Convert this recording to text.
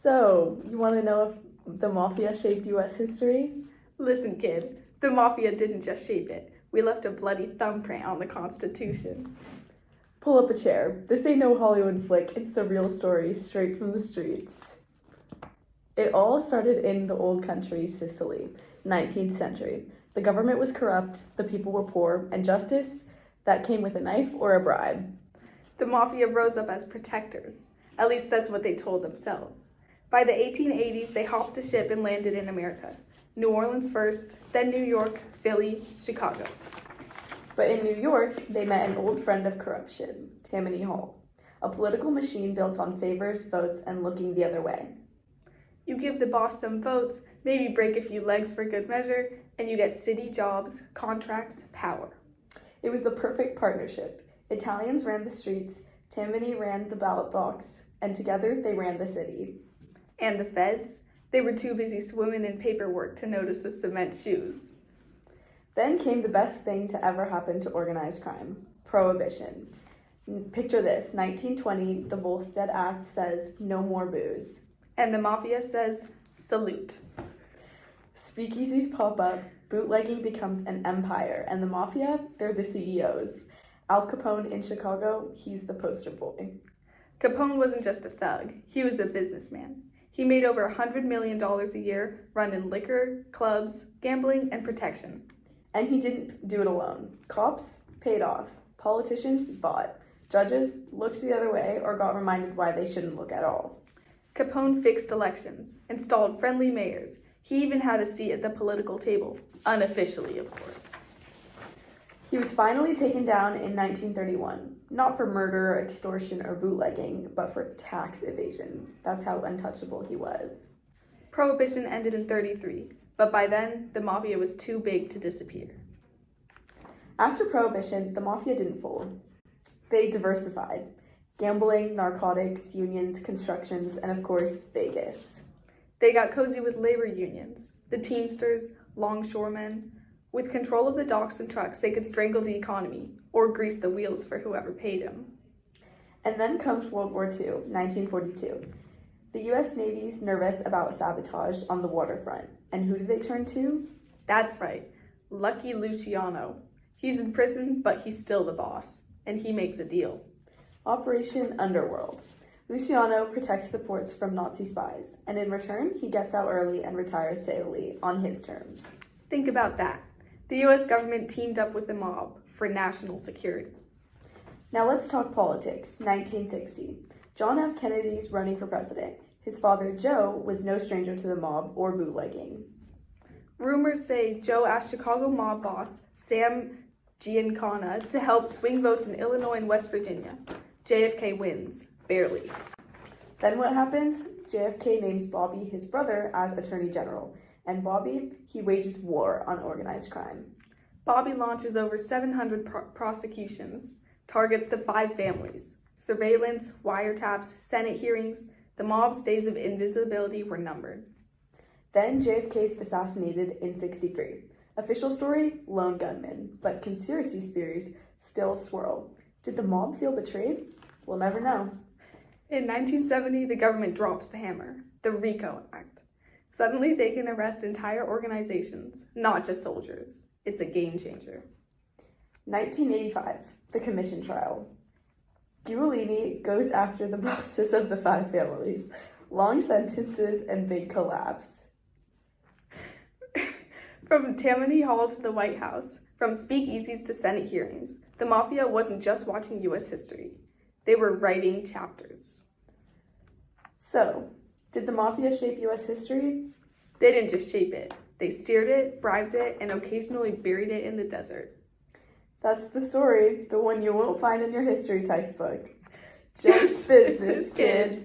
So, you want to know if the Mafia shaped US history? Listen, kid, the Mafia didn't just shape it. We left a bloody thumbprint on the Constitution. Pull up a chair. This ain't no Hollywood flick, it's the real story, straight from the streets. It all started in the old country, Sicily, 19th century. The government was corrupt, the people were poor, and justice, that came with a knife or a bribe. The Mafia rose up as protectors. At least that's what they told themselves. By the 1880s, they hopped a ship and landed in America. New Orleans first, then New York, Philly, Chicago. But in New York, they met an old friend of corruption, Tammany Hall, a political machine built on favors, votes, and looking the other way. You give the boss some votes, maybe break a few legs for good measure, and you get city jobs, contracts, power. It was the perfect partnership. Italians ran the streets, Tammany ran the ballot box, and together they ran the city. And the feds? They were too busy swimming in paperwork to notice the cement shoes. Then came the best thing to ever happen to organized crime, Prohibition. Picture this, 1920, the Volstead Act says no more booze. And the Mafia says, salute. Speakeasies pop up, bootlegging becomes an empire, and the Mafia, they're the CEOs. Al Capone in Chicago, he's the poster boy. Capone wasn't just a thug, he was a businessman. He made over $100 million a year running liquor, clubs, gambling, and protection. And he didn't do it alone. Cops paid off. Politicians bought. Judges looked the other way or got reminded why they shouldn't look at all. Capone fixed elections, installed friendly mayors. He even had a seat at the political table, unofficially, of course. He was finally taken down in 1931, not for murder, extortion, or bootlegging, but for tax evasion. That's how untouchable he was. Prohibition ended in 1933, but by then, the Mafia was too big to disappear. After Prohibition, the Mafia didn't fold. They diversified. Gambling, narcotics, unions, constructions, and of course, Vegas. They got cozy with labor unions, the Teamsters, longshoremen. With control of the docks and trucks, they could strangle the economy or grease the wheels for whoever paid them. And then comes World War II, 1942. The U.S. Navy's nervous about sabotage on the waterfront. And who do they turn to? That's right, Lucky Luciano. He's in prison, but he's still the boss, and he makes a deal. Operation Underworld. Luciano protects the ports from Nazi spies, and in return, he gets out early and retires to Italy on his terms. Think about that. The U.S. government teamed up with the mob for national security. Now let's talk politics. 1960. John F. Kennedy's running for president. His father, Joe, was no stranger to the mob or bootlegging. Rumors say Joe asked Chicago mob boss Sam Giancana to help swing votes in Illinois and West Virginia. JFK wins, barely. Then what happens? JFK names Bobby, his brother, as Attorney General. And Bobby, he wages war on organized crime. Bobby launches over 700 prosecutions, targets the 5 families. Surveillance, wiretaps, Senate hearings, the mob's days of invisibility were numbered. Then JFK's assassinated in 1963. Official story, lone gunman, but conspiracy theories still swirl. Did the mob feel betrayed? We'll never know. In 1970, the government drops the hammer, the RICO Act. Suddenly, they can arrest entire organizations, not just soldiers. It's a game changer. 1985, the commission trial. Giulini goes after the bosses of the 5 families. Long sentences and big collapse. From Tammany Hall to the White House, from speakeasies to Senate hearings, the Mafia wasn't just watching U.S. history. They were writing chapters. So, did the Mafia shape U.S. history? They didn't just shape it. They steered it, bribed it, and occasionally buried it in the desert. That's the story, the one you won't find in your history textbook. Just business, kid.